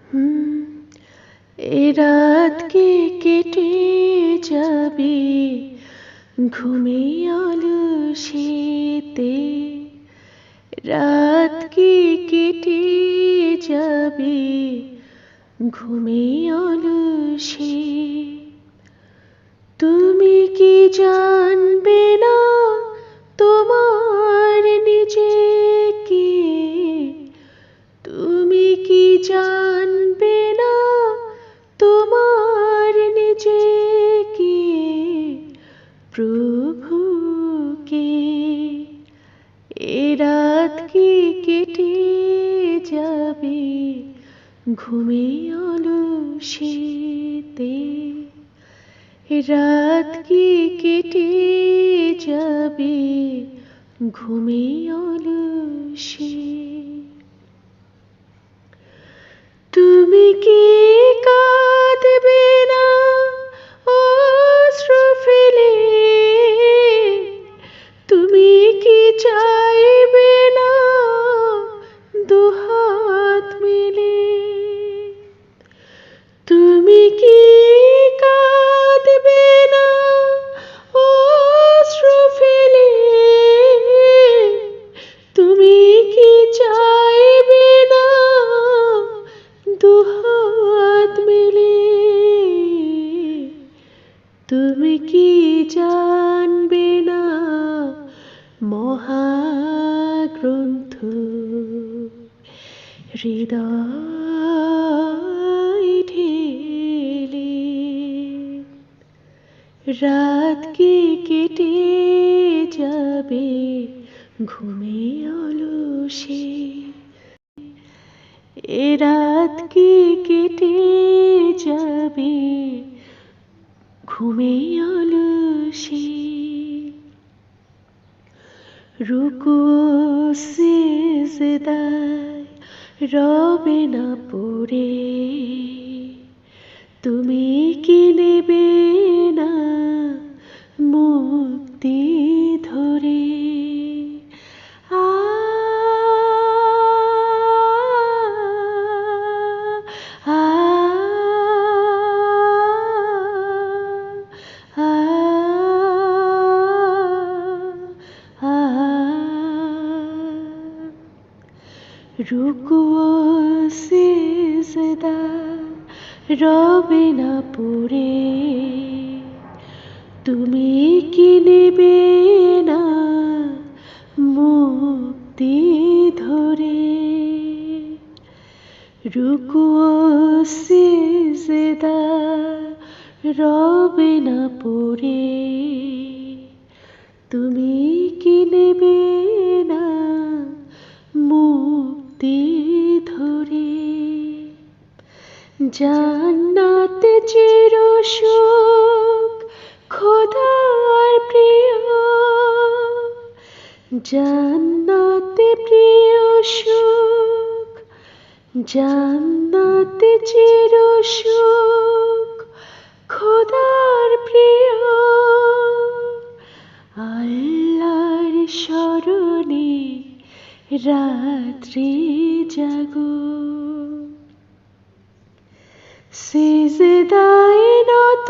হুম, এ রাত কি কেটে যাবে ঘুমিয়ে অলসেতে, রাত কি কেটে যাবে ঘুমিয়ে অলসে। তুমি কি জানবে না তোমার নিজেকে, তুমি কি জানবে না তোমার নিজেকে, প্রভুকে। এ রাত কি কেটে যাবে ঘুমিয়ে অলসেতে, রাত কি কেটে যাবে ঘুমিয়ে অলসে। তুমি কি কাঁদবে না অশ্রু ফেলে, তুমি কি চাইবে না দুহাত মেলে, তুমি কি কাঁদবে না অশ্রু ফেলে, তুমি কি চাইবে না দুহাত মেলে, তুমি কি জানবে না মহাগ্রন্থ হৃদয় ঢেলে। রাত কি কেটে যাবে ঘুমিয়ে অলসে, এ রাত কি কেটে যাবে ঘুমিয়ে অলসে। রুকু সিজদায় রবে না পড়ে, তুমি কি নেবে না মুক্তি ধরে। আ আ আ আ রুকু সিজদা রবে না পড়ে, তুমি কি নেবে না মুক্তি ধরে। রুকু সিজদা রবে না পড়ে, তুমি কি নেবে না মুক্তি ধরে। জান্নাতে চির সুখ খোদার প্রিয়, জান্নাতে প্রিয় সুখ, জান্নাতে চির সুখ খোদার প্রিয়। আল্লাহর স্মরণে রাত্রি জাগো, সিজদায় নত